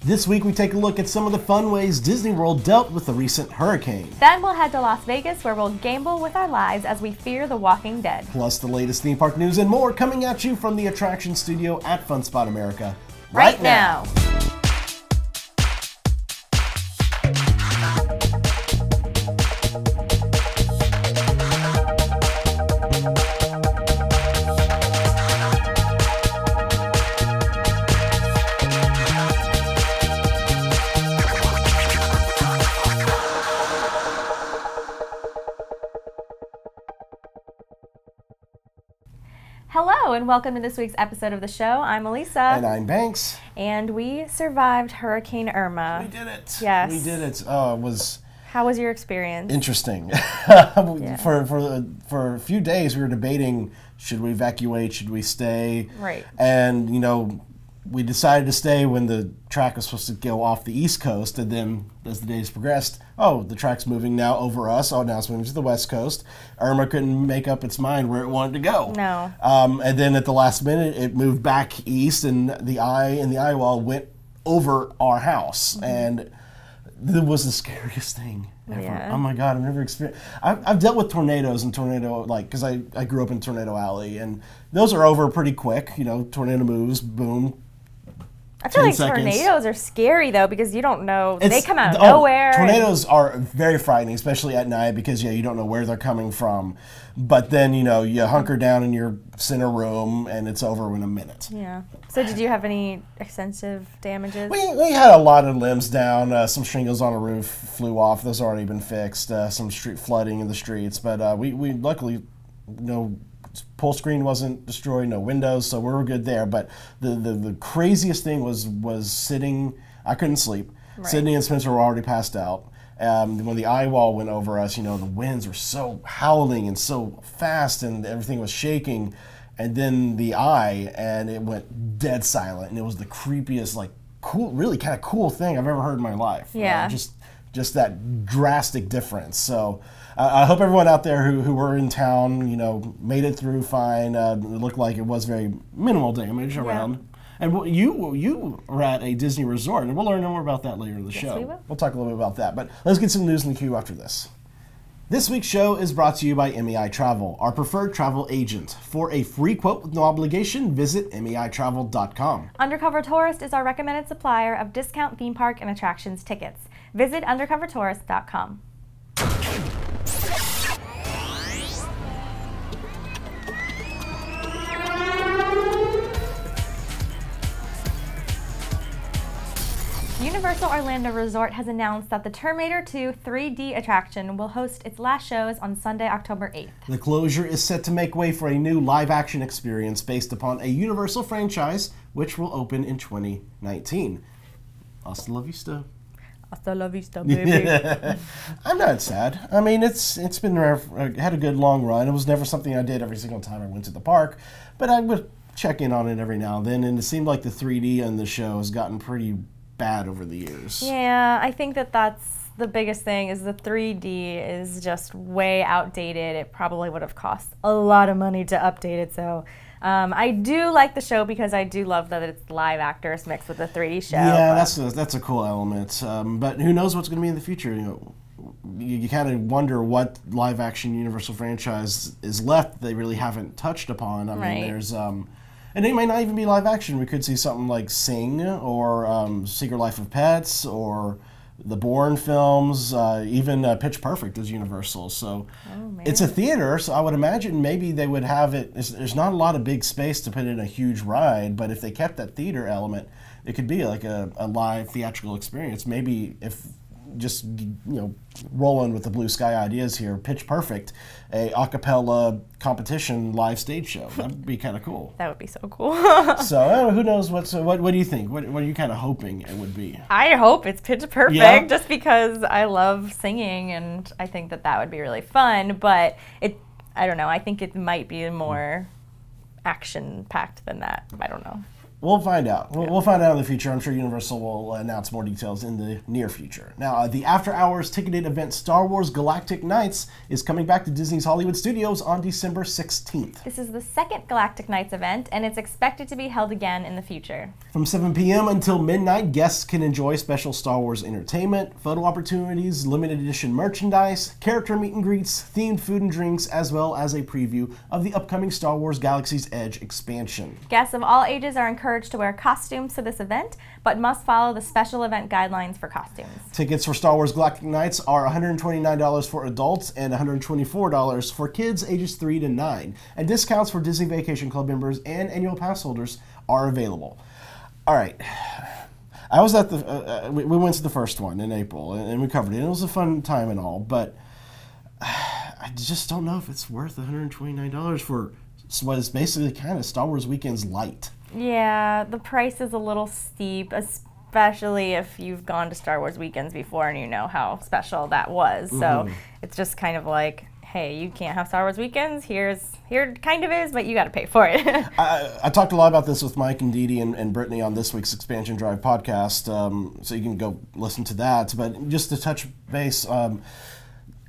This week we take a look at some of the fun ways Disney World dealt with the recent hurricane. Then we'll head to Las Vegas where we'll gamble with our lives as we fear the Walking Dead. Plus the latest theme park news and more coming at you from the attraction studio at Fun Spot America right now. Hello and welcome to this week's episode of the show. I'm Elisa. And I'm Banks. And we survived Hurricane Irma. We did it. Yes. We did it. Oh, it was... How was your experience? Interesting. Yeah. For a few days we were debating, should we evacuate, should we stay? Right. And, you know, we decided to stay when the track was supposed to go off the East Coast, and then as the days progressed, oh, the track's moving now over us, oh, now it's moving to the West Coast. Irma couldn't make up its mind where it wanted to go. No. And then at the last minute, it moved back east, and the eye wall went over our house. Mm-hmm. And it was the scariest thing ever. Yeah. Oh my God, I've never experienced. I've dealt with tornadoes and because I grew up in Tornado Alley, and those are over pretty quick. You know, tornado moves, boom. I feel like seconds. Tornadoes are scary though because you don't know, they come out of nowhere. Tornadoes are very frightening, especially at night because you don't know where they're coming from. But then, you hunker down in your center room and it's over in a minute. Yeah. So did you have any extensive damages? We had a lot of limbs down. Some shingles on a roof flew off. Those already been fixed. Some street flooding in the streets. But we luckily, pull screen wasn't destroyed, no windows, so we were good there. But the craziest thing was sitting. I couldn't sleep. Right. Sydney and Spencer were already passed out. When the eye wall went over us, the winds were so howling and so fast, and everything was shaking. And then the eye, and it went dead silent, and it was the creepiest, really kind of cool thing I've ever heard in my life. Yeah. Just that drastic difference. So I hope everyone out there who were in town, made it through fine. It looked like it was very minimal damage around. And you were at a Disney resort, and we'll learn more about that later in the show. We will. We'll talk a little bit about that. But let's get some news in the queue after this. This week's show is brought to you by Mei Travel, our preferred travel agent. For a free quote with no obligation, visit meitravel.com. Undercover Tourist is our recommended supplier of discount theme park and attractions tickets. Visit undercovertourist.com. Universal Orlando Resort has announced that the Terminator 2 3D attraction will host its last shows on Sunday, October 8th. The closure is set to make way for a new live-action experience based upon a Universal franchise, which will open in 2019. Hasta la vista. Hasta la vista, baby. I'm not sad. I mean, it's been had a good long run. It was never something I did every single time I went to the park, but I would check in on it every now and then, and it seemed like the 3D on the show has gotten pretty bad over the years. Yeah, I think that's the biggest thing is the 3D is just way outdated. It probably would have cost a lot of money to update it. So I do like the show because I do love that it's live actors mixed with the 3D show. Yeah, that's a cool element. But who knows what's going to be in the future? You kind of wonder what live action Universal franchise is left that they really haven't touched upon. I mean, there's and it might not even be live action. We could see something like Sing or Secret Life of Pets or the Bourne films, even Pitch Perfect is Universal. So it's a theater, so I would imagine maybe they would have it. There's not a lot of big space to put in a huge ride, but if they kept that theater element, it could be like a live theatrical experience. Maybe if just rolling with the blue sky ideas here, Pitch Perfect, a acapella competition live stage show. That'd be kind of cool. That would be so cool. So who knows what do you think? What are you kind of hoping it would be? I hope it's Pitch Perfect just because I love singing and I think that would be really fun, but I don't know, I think it might be more action packed than that. I don't know. We'll find out. We'll find out in the future. I'm sure Universal will announce more details in the near future. Now, the after-hours ticketed event Star Wars Galactic Nights is coming back to Disney's Hollywood Studios on December 16th. This is the second Galactic Nights event, and it's expected to be held again in the future. From 7 p.m. until midnight, guests can enjoy special Star Wars entertainment, photo opportunities, limited edition merchandise, character meet and greets, themed food and drinks, as well as a preview of the upcoming Star Wars Galaxy's Edge expansion. Guests of all ages are encouraged to wear costumes for this event, but must follow the special event guidelines for costumes. Tickets for Star Wars Galactic Nights are $129 for adults and $124 for kids ages 3 to 9. And discounts for Disney Vacation Club members and annual pass holders are available. All right. I was at the, we went to the first one in April and we covered it. It was a fun time and all, but I just don't know if it's worth $129 for what is basically kind of Star Wars Weekends light. Yeah, the price is a little steep, especially if you've gone to Star Wars Weekends before and you know how special that was. So it's just kind of like, hey, you can't have Star Wars Weekends. Here it kind of is, but you got to pay for it. I talked a lot about this with Mike and Dee Dee and Brittany on this week's Expansion Drive podcast, so you can go listen to that. But just to touch base,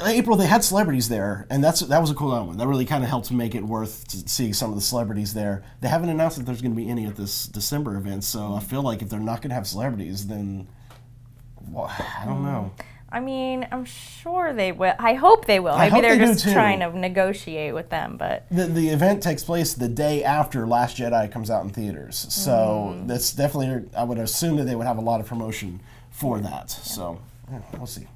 April, they had celebrities there, and that was a cool element. That really kind of helped make it worth to see some of the celebrities there. They haven't announced that there's going to be any at this December event, so I feel like if they're not going to have celebrities, then, well, I don't know. I mean, I'm sure they will. I hope they will. Maybe they're just trying to negotiate with them, but... The event takes place the day after Last Jedi comes out in theaters, so that's definitely, I would assume that they would have a lot of promotion for that, so yeah, we'll see.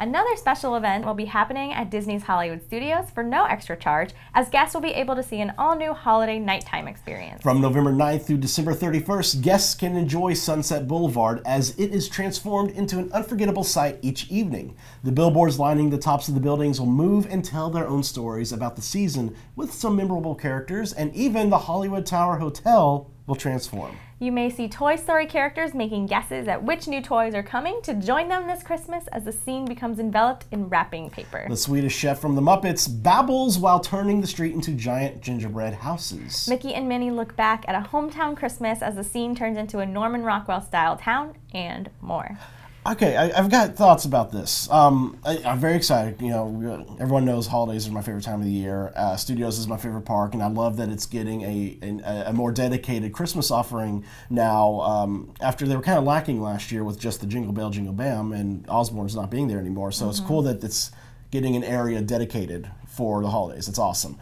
Another special event will be happening at Disney's Hollywood Studios for no extra charge, as guests will be able to see an all-new holiday nighttime experience. From November 9th through December 31st, guests can enjoy Sunset Boulevard as it is transformed into an unforgettable sight each evening. The billboards lining the tops of the buildings will move and tell their own stories about the season with some memorable characters, and even the Hollywood Tower Hotel will transform. You may see Toy Story characters making guesses at which new toys are coming to join them this Christmas as the scene becomes enveloped in wrapping paper. The Swedish chef from the Muppets babbles while turning the street into giant gingerbread houses. Mickey and Minnie look back at a hometown Christmas as the scene turns into a Norman Rockwell-style town, and more. Okay, I've got thoughts about this. I'm very excited. You know, everyone knows holidays are my favorite time of the year. Studios is my favorite park, and I love that it's getting a more dedicated Christmas offering now. After they were kind of lacking last year with just the Jingle Bell, Jingle Bam, and Osborne's not being there anymore. So it's cool that it's getting an area dedicated for the holidays. It's awesome.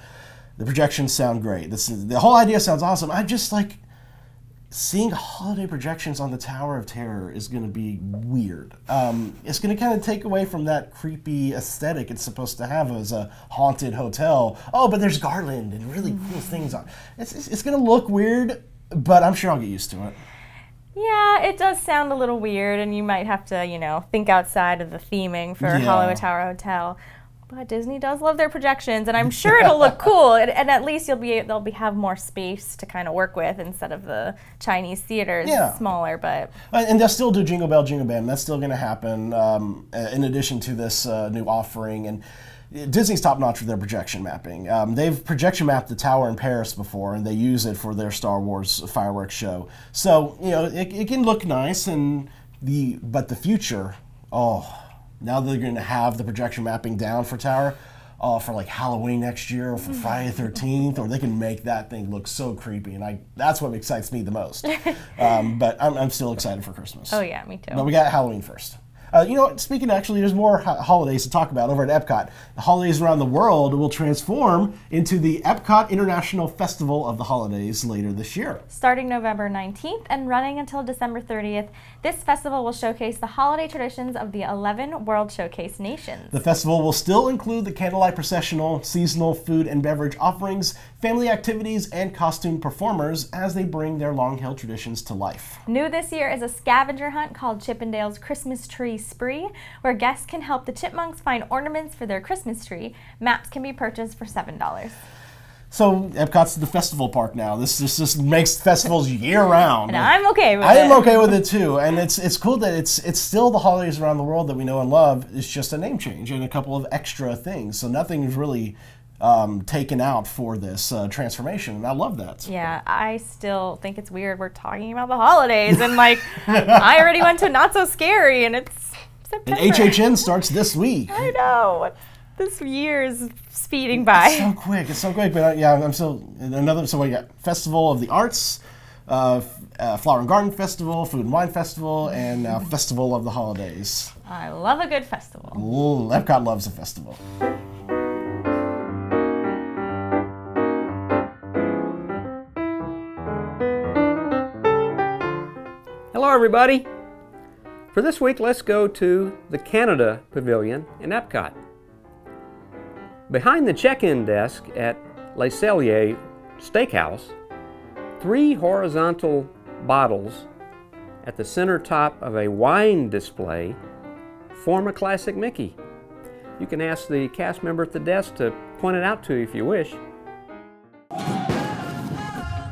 The projections sound great. The whole idea sounds awesome. I just like... Seeing holiday projections on the Tower of Terror is going to be weird. It's going to kind of take away from that creepy aesthetic it's supposed to have as a haunted hotel. Oh, but there's garland and really cool things on. It's going to look weird, but I'm sure I'll get used to it. Yeah, it does sound a little weird, and you might have to, you know, think outside of the theming for Hollywood Tower Hotel. But Disney does love their projections, and I'm sure it'll look cool. And at least they'll have more space to kind of work with instead of the Chinese theaters, smaller. But and they'll still do Jingle Bell, Jingle Bam. That's still going to happen. In addition to this new offering, and Disney's top notch with their projection mapping. They've projection mapped the tower in Paris before, and they use it for their Star Wars fireworks show. So you know it can look nice, but the future, now they're going to have the projection mapping down for Tower for like Halloween next year or for Friday the 13th, or they can make that thing look so creepy, and that's what excites me the most. But I'm still excited for Christmas. Oh yeah, me too. But we got Halloween first. You know, speaking actually, there's more holidays to talk about over at Epcot. The holidays around the world will transform into the Epcot International Festival of the Holidays later this year. Starting November 19th and running until December 30th, this festival will showcase the holiday traditions of the 11 World Showcase nations. The festival will still include the candlelight processional, seasonal food and beverage offerings, family activities, and costume performers as they bring their long-held traditions to life. New this year is a scavenger hunt called Chippendale's Christmas Tree Spree, where guests can help the chipmunks find ornaments for their Christmas tree. Maps can be purchased for $7. So Epcot's the festival park now. This just makes festivals year-round. And I'm okay with it. I am okay with it too. And it's cool that it's still the holidays around the world that we know and love. It's just a name change and a couple of extra things. So nothing is really taken out for this transformation, and I love that. Yeah, I still think it's weird we're talking about the holidays, and like, I already went to Not So Scary, and it's September. And HHN starts this week. I know. This year is speeding by. It's so quick. It's so quick. But yeah, I'm still another. So we got Festival of the Arts, Flower and Garden Festival, Food and Wine Festival, and now Festival of the Holidays. I love a good festival. Ooh, Epcot loves a festival. Hello, everybody. For this week, let's go to the Canada Pavilion in Epcot. Behind the check-in desk at Le Cellier Steakhouse, 3 horizontal bottles at the center top of a wine display form a classic Mickey. You can ask the cast member at the desk to point it out to you if you wish.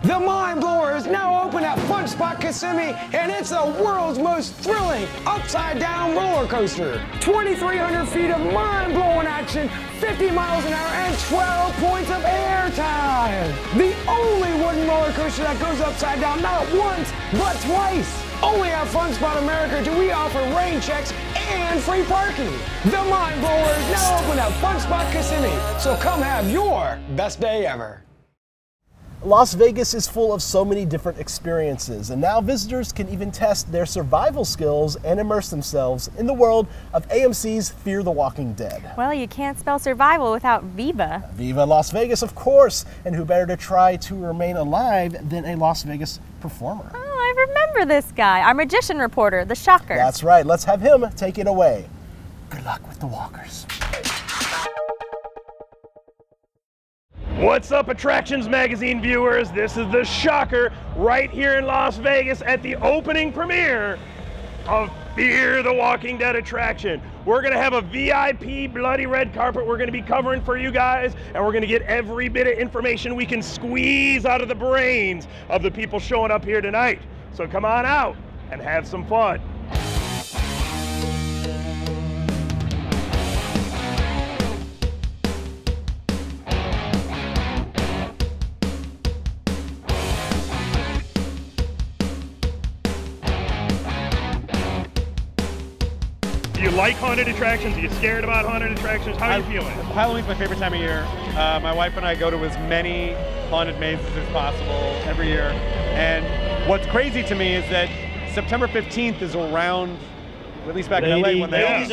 The Mind Blower is now open at Fun Spot Kissimmee, and it's the world's most thrilling upside-down roller coaster. 2,300 feet of mind-blowing action, 50 miles an hour, and 12 points of air time. The only wooden roller coaster that goes upside down not once, but twice. Only at Fun Spot America do we offer rain checks and free parking. The Mind Blower is now open at Fun Spot Kissimmee, so come have your best day ever. Las Vegas is full of so many different experiences, and now visitors can even test their survival skills and immerse themselves in the world of AMC's Fear the Walking Dead. Well, you can't spell survival without Viva. Viva Las Vegas, of course, and who better to try to remain alive than a Las Vegas performer? Oh, I remember this guy, our magician reporter, the Shocker. That's right, let's have him take it away. Good luck with the walkers. What's up, Attractions Magazine viewers? This is the Shocker right here in Las Vegas at the opening premiere of Fear the Walking Dead attraction. We're gonna have a VIP bloody red carpet we're gonna be covering for you guys, and we're gonna get every bit of information we can squeeze out of the brains of the people showing up here tonight. So come on out and have some fun. Do you like haunted attractions? Are you scared about haunted attractions? How are you feeling? Halloween's my favorite time of year. My wife and I go to as many haunted mazes as possible every year. And what's crazy to me is that September 15th is around, at least back in LA, when they all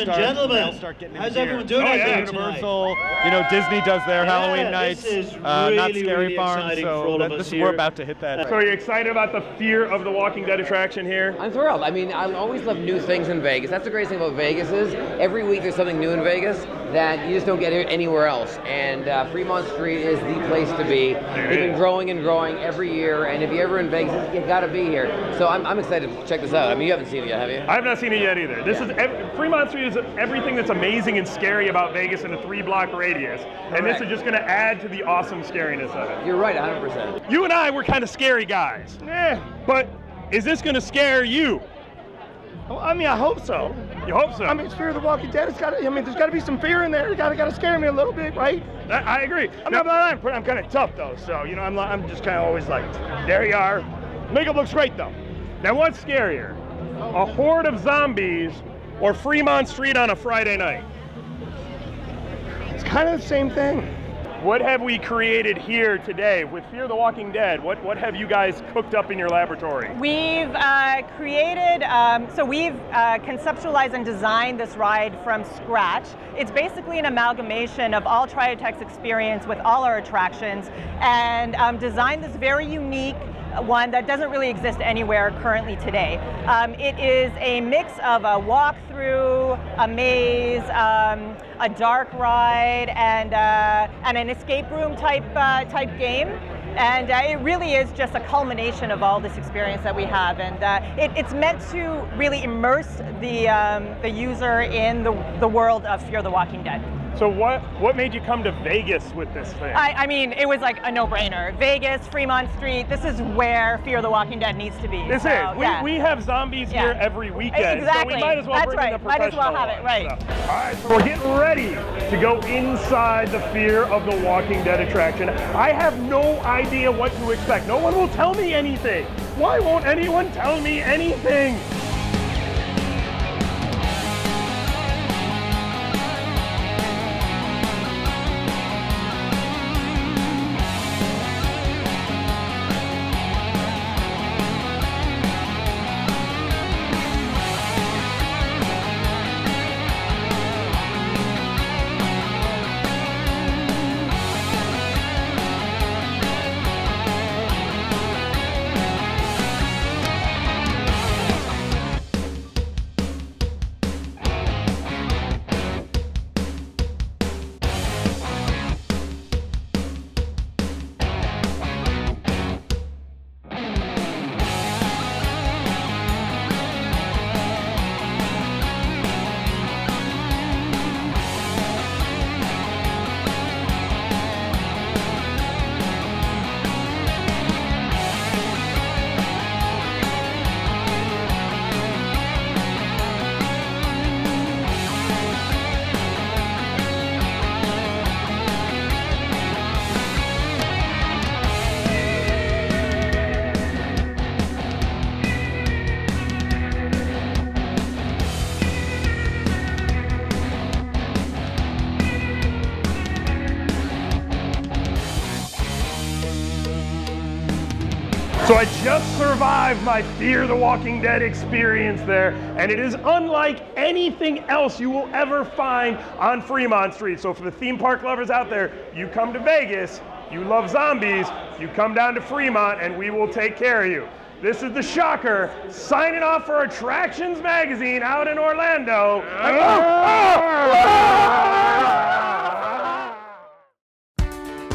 start getting how's into everyone gear. doing out there Universal, you know, Disney does their Halloween nights, this is not really, Scary really Farm, exciting so for all of us we're here. about to hit that. So are you excited about the Fear of the Walking Dead attraction here? I'm thrilled. I mean, I always love new things in Vegas. That's the greatest thing about Vegas is every week there's something new in Vegas that you just don't get anywhere else. And Fremont Street is the place to be. They've been growing and growing every year. And if you're ever in Vegas, you got to be here. So I'm excited to check this out. I mean, you haven't seen it yet, have you? I have not seen it yet either. This is Fremont Street is everything that's amazing and scary about Vegas in a 3-block radius. And this is just going to add to the awesome scariness of it. You're right, 100%. You and I were kind of scary guys. But is this going to scare you? Well, I mean, I hope so. You hope so? I mean, it's Fear of the Walking Dead. It's got. I mean, there's got to be some fear in there. It's got to scare me a little bit, right? I agree. I'm kind of tough though, so you know, I'm just kind of always like, there you are. Makeup looks great though. Now, what's scarier? A horde of zombies or Fremont Street on a Friday night? It's kind of the same thing. What have we created here today with Fear the Walking Dead? What have you guys cooked up in your laboratory? We've we've conceptualized and designed this ride from scratch. It's basically an amalgamation of all Triotech's experience with all our attractions, and designed this very unique one that doesn't really exist anywhere currently today. It is a mix of a walkthrough, a maze, a dark ride, and an escape room type game. And it really is just a culmination of all this experience that we have, and it's meant to really immerse the user in the world of Fear the Walking Dead. So what made you come to Vegas with this thing? I mean, it was like a no-brainer. Vegas, Fremont Street, this is where Fear the Walking Dead needs to be. This is. Yeah. We have zombies here every weekend. Exactly. So we might as well That's bring right. in the Might as well have professional it, right. one, so. All right, so we're getting ready to go inside the Fear of the Walking Dead attraction. I have no idea what to expect. No one will tell me anything. Why won't anyone tell me anything? So I just survived my Fear the Walking Dead experience there, and it is unlike anything else you will ever find on Fremont Street. So for the theme park lovers out there, you come to Vegas, you love zombies, you come down to Fremont and we will take care of you. This is the Shocker, signing off for Attractions Magazine out in Orlando.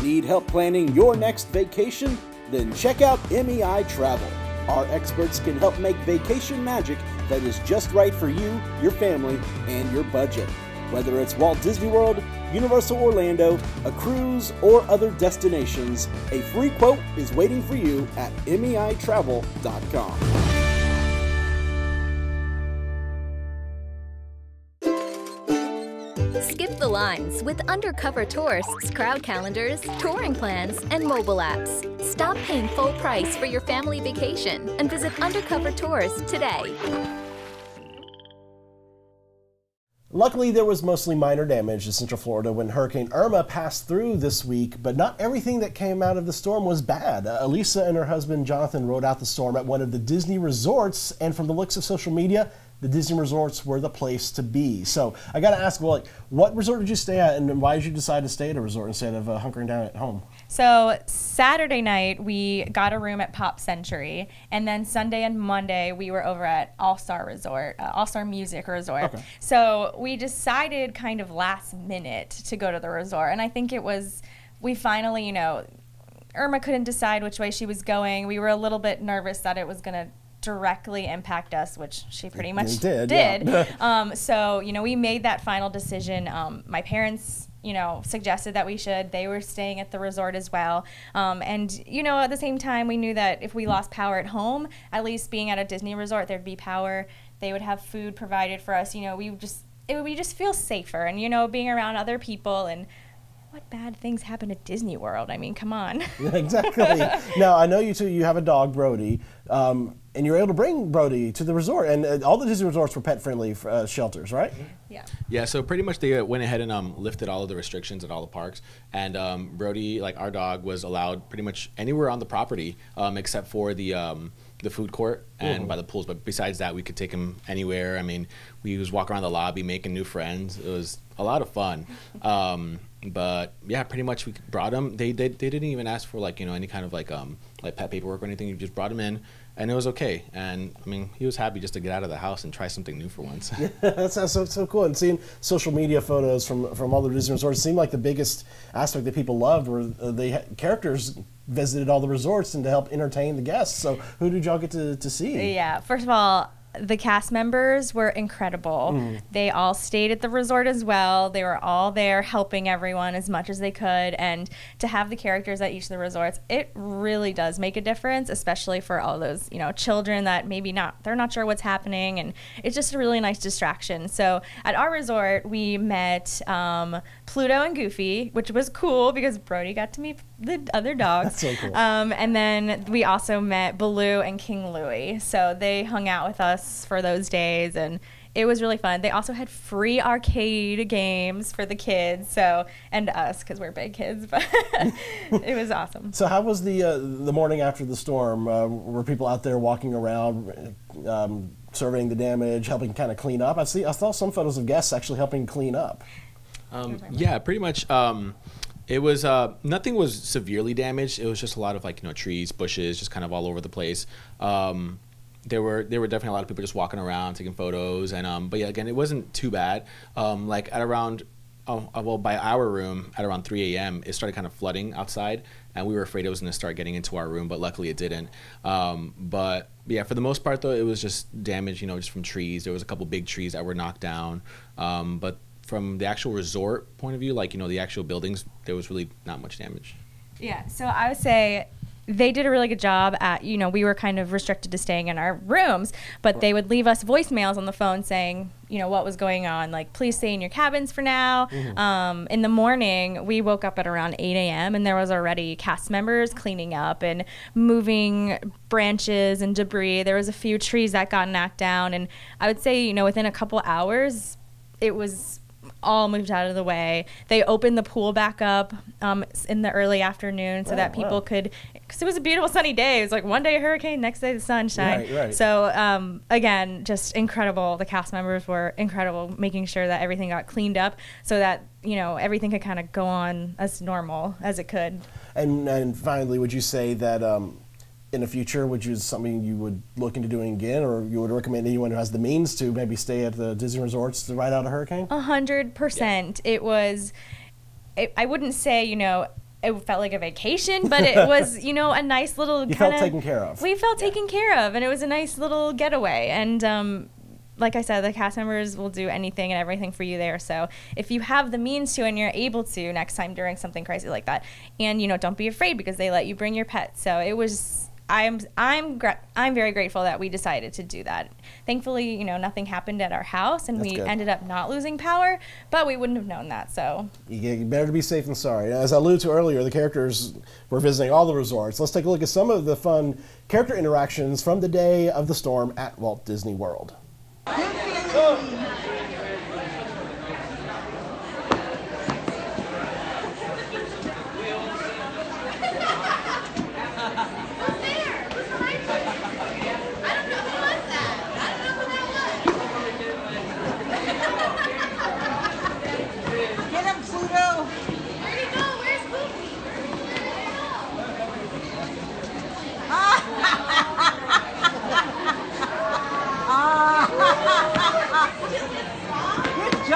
Need help planning your next vacation? Then check out MEI Travel. Our experts can help make vacation magic that is just right for you, your family, and your budget. Whether it's Walt Disney World, Universal Orlando, a cruise, or other destinations, a free quote is waiting for you at MEItravel.com. Skip the lines with Undercover Tourists' crowd calendars, touring plans, and mobile apps. Stop paying full price for your family vacation and visit Undercover Tours today. Luckily, there was mostly minor damage to Central Florida when Hurricane Irma passed through this week, but not everything that came out of the storm was bad. Elisa and her husband Jonathan rode out the storm at one of the Disney resorts, and from the looks of social media, the Disney resorts were the place to be. So I got to ask, well, what resort did you stay at, and why did you decide to stay at a resort instead of hunkering down at home? So Saturday night, we got a room at Pop Century, and then Sunday and Monday, we were over at All-Star Resort, All-Star Music Resort. Okay. So we decided kind of last minute to go to the resort, and I think it was, we finally, you know, Irma couldn't decide which way she was going. We were a little bit nervous that it was going to directly impact us, which she pretty much did. Yeah. So, you know, we made that final decision. My parents, you know, suggested that we should. They were staying at the resort as well. And, you know, at the same time, we knew that if we lost power at home, at least being at a Disney resort, there'd be power. They would have food provided for us. You know, we just feel safer. And, you know, being around other people, and what bad things happen at Disney World? I mean, come on. Exactly. Now, I know you have a dog, Brody, and you were able to bring Brody to the resort. And all the Disney resorts were pet-friendly shelters, right? Yeah. Yeah, so pretty much they went ahead and lifted all of the restrictions at all the parks. And Brody, like our dog, was allowed pretty much anywhere on the property except for the food court and by the pools. But besides that, we could take him anywhere. I mean, we was walking around the lobby making new friends. It was a lot of fun. But yeah, pretty much we brought him. They didn't even ask for like, you know, any kind of like pet paperwork or anything. You just brought him in, and it was okay. And I mean, he was happy just to get out of the house and try something new for once. Yeah, that sounds so cool. And seeing social media photos from all the Disney resorts seemed like the biggest aspect that people loved were the characters visited all the resorts and to help entertain the guests. So who did y'all get to see? Yeah, first of all, the cast members were incredible. They all stayed at the resort as well. They were all there helping everyone as much as they could. And to have the characters at each of the resorts, it really does make a difference, especially for all those, you know, children that maybe they're not sure what's happening. And it's just a really nice distraction. So at our resort, we met Pluto and Goofy, which was cool because Brody got to meet the other dogs. That's so cool. And then we also met Baloo and King Louie. So they hung out with us for those days, and it was really fun. They also had free arcade games for the kids, and us because we're big kids, but it was awesome. So how was the morning after the storm? Were people out there walking around, surveying the damage, helping kind of clean up? I saw some photos of guests actually helping clean up. Yeah, pretty much. It was nothing was severely damaged. It was just a lot of, like, you know, trees, bushes, just kind of all over the place. There were definitely a lot of people just walking around taking photos, and but yeah, again, it wasn't too bad. Like at around by our room at around 3 a.m. it started kind of flooding outside, and we were afraid it was going to start getting into our room, but luckily it didn't. But yeah, for the most part though, it was just damage, you know, just from trees. There was a couple big trees that were knocked down, but from the actual resort point of view, like, you know, the actual buildings, there was really not much damage. Yeah, so I would say they did a really good job at, you know, we were kind of restricted to staying in our rooms, but they would leave us voicemails on the phone saying, you know, what was going on, like, please stay in your cabins for now. In the morning, we woke up at around 8 a.m. and there was already cast members cleaning up and moving branches and debris. There was a few trees that got knocked down, and I would say, you know, within a couple hours, it was all moved out of the way. They opened the pool back up in the early afternoon so that people could, because it was a beautiful sunny day. It was like one day a hurricane, next day the sunshine. Right. So again, just incredible. The cast members were incredible, making sure that everything got cleaned up so that, you know, everything could kind of go on as normal as it could. And finally, would you say that in the future, something you would look into doing again, or you would recommend anyone who has the means to maybe stay at the Disney resorts to ride out a hurricane? 100%. It was, I wouldn't say, you know, it felt like a vacation, but it was, you know, a nice little kind of... You felt taken care of. We felt taken care of, and it was a nice little getaway. And like I said, the cast members will do anything and everything for you there. So if you have the means to and you're able to next time during something crazy like that, and, you know, don't be afraid because they let you bring your pet. So it was... I'm very grateful that we decided to do that. Thankfully, you know, nothing happened at our house, and we ended up not losing power, but we wouldn't have known that, so. You better to be safe than sorry. As I alluded to earlier, the characters were visiting all the resorts. Let's take a look at some of the fun character interactions from the day of the storm at Walt Disney World. Good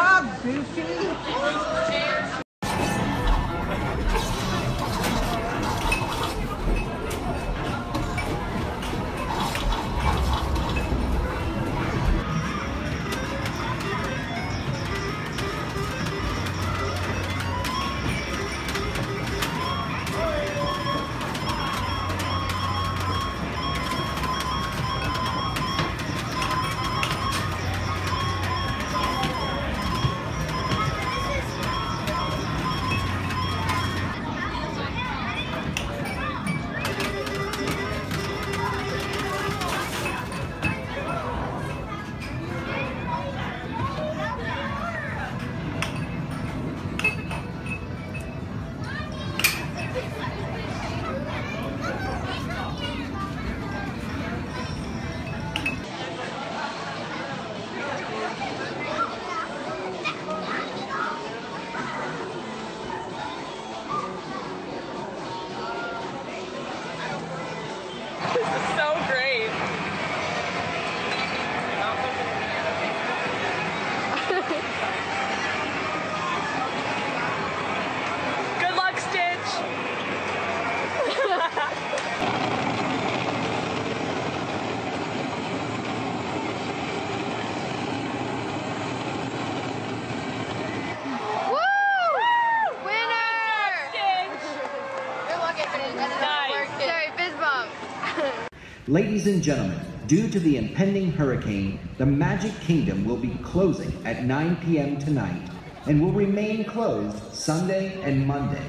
Ladies and gentlemen, due to the impending hurricane, the Magic Kingdom will be closing at 9 p.m. tonight and will remain closed Sunday and Monday.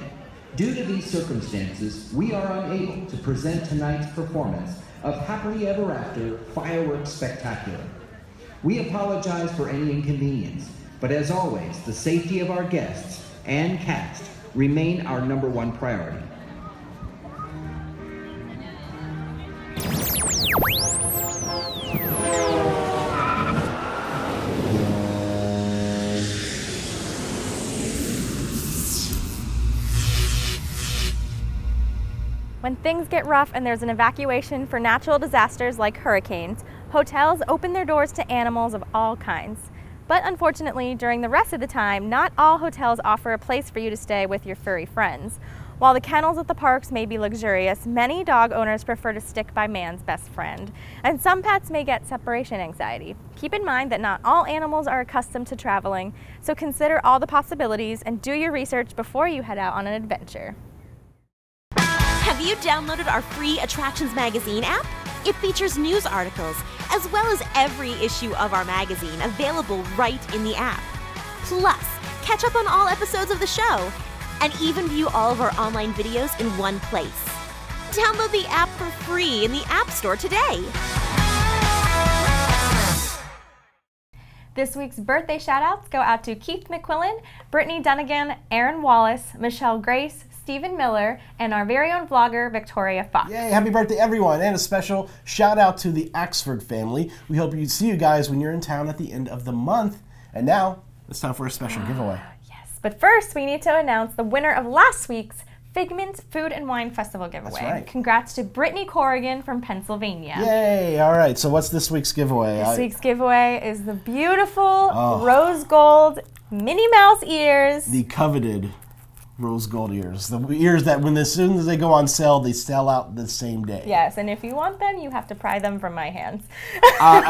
Due to these circumstances, we are unable to present tonight's performance of Happily Ever After Fireworks Spectacular. We apologize for any inconvenience, but as always, the safety of our guests and cast remain our #1 priority. When things get rough and there's an evacuation for natural disasters like hurricanes, hotels open their doors to animals of all kinds. But unfortunately, during the rest of the time, not all hotels offer a place for you to stay with your furry friends. While the kennels at the parks may be luxurious, many dog owners prefer to stick by man's best friend. And some pets may get separation anxiety. Keep in mind that not all animals are accustomed to traveling, so consider all the possibilities and do your research before you head out on an adventure. Have you downloaded our free Attractions Magazine app? It features news articles, as well as every issue of our magazine available right in the app. Plus, catch up on all episodes of the show, and even view all of our online videos in one place. Download the app for free in the App Store today. This week's birthday shout-outs go out to Keith McQuillan, Brittany Dunnigan, Aaron Wallace, Michelle Grace, Stephen Miller, and our very own vlogger, Victoria Fox. Yay, happy birthday everyone, and a special shout out to the Axford family. We hope you see you guys when you're in town at the end of the month. And now, it's time for a special giveaway. Yes, but first we need to announce the winner of last week's Figment Food and Wine Festival giveaway. That's right. Congrats to Brittany Corrigan from Pennsylvania. Yay, all right, so what's this week's giveaway? This week's giveaway is the beautiful rose gold Minnie Mouse ears. The coveted rose gold ears. The ears that as soon as they go on sale, they sell out the same day. Yes, and if you want them, you have to pry them from my hands.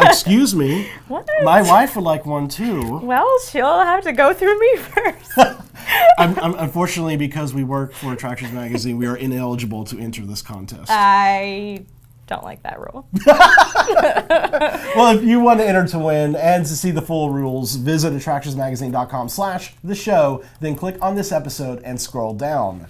Excuse me. What? My wife would like one too. Well, she'll have to go through me first. Unfortunately, because we work for Attractions Magazine, we are ineligible to enter this contest. I don't like that rule. Well, if you want to enter to win and to see the full rules, visit attractionsmagazine.com/the-show, then click on this episode and scroll down.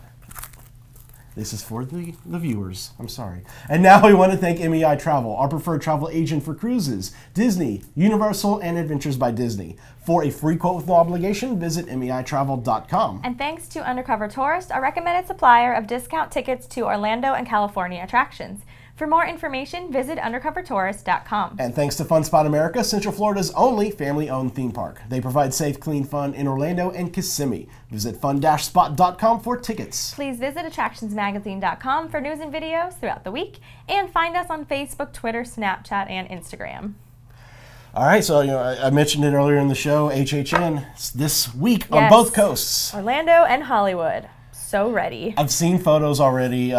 This is for the viewers. I'm sorry. And now we want to thank Mei Travel, our preferred travel agent for cruises, Disney, Universal, and Adventures by Disney. For a free quote with no obligation, visit meitravel.com. And thanks to Undercover Tourist, our recommended supplier of discount tickets to Orlando and California attractions. For more information, visit undercovertourist.com. And thanks to Fun Spot America, Central Florida's only family-owned theme park. They provide safe, clean fun in Orlando and Kissimmee. Visit fun-spot.com for tickets. Please visit attractionsmagazine.com for news and videos throughout the week, and find us on Facebook, Twitter, Snapchat, and Instagram. All right, so I mentioned it earlier in the show, HHN this week on both coasts. Orlando and Hollywood. So ready. I've seen photos already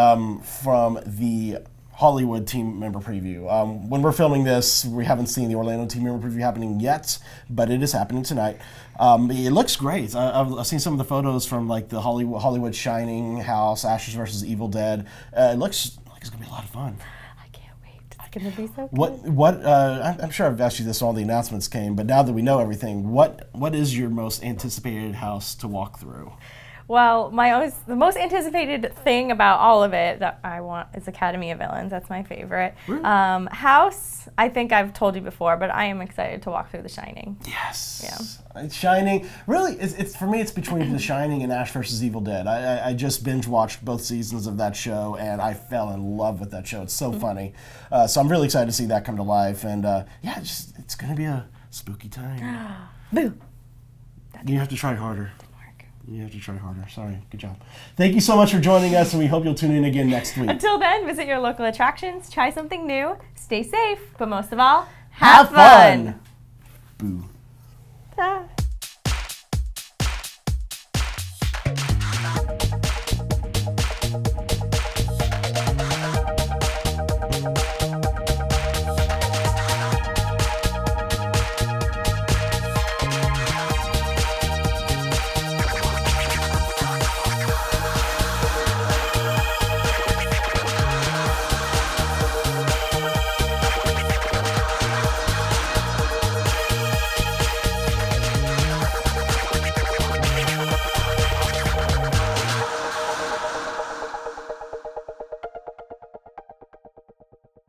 from the Hollywood team member preview. When we're filming this, we haven't seen the Orlando team member preview happening yet, but it is happening tonight. It looks great. I've seen some of the photos from like the Hollywood Shining House, Ashes vs. Evil Dead. It looks like it's gonna be a lot of fun. I can't wait. It's gonna be so good. I'm sure I've asked you this when all the announcements came, but now that we know everything, what is your most anticipated house to walk through? Well, the most anticipated thing about all of it that I want is Academy of Villains. That's my favorite. Really? House, I think I've told you before, but I am excited to walk through The Shining. Yes. Yeah. Shining, really, it's for me, it's between The Shining and Ash vs. Evil Dead. I just binge watched both seasons of that show, and I fell in love with that show. It's so funny. So I'm really excited to see that come to life, and yeah, it's going to be a spooky time. Boo. You have to try harder. You have to try harder. Sorry. Good job. Thank you so much for joining us, and we hope you'll tune in again next week. Until then, visit your local attractions, try something new, stay safe, but most of all, have fun. Boo. Ta.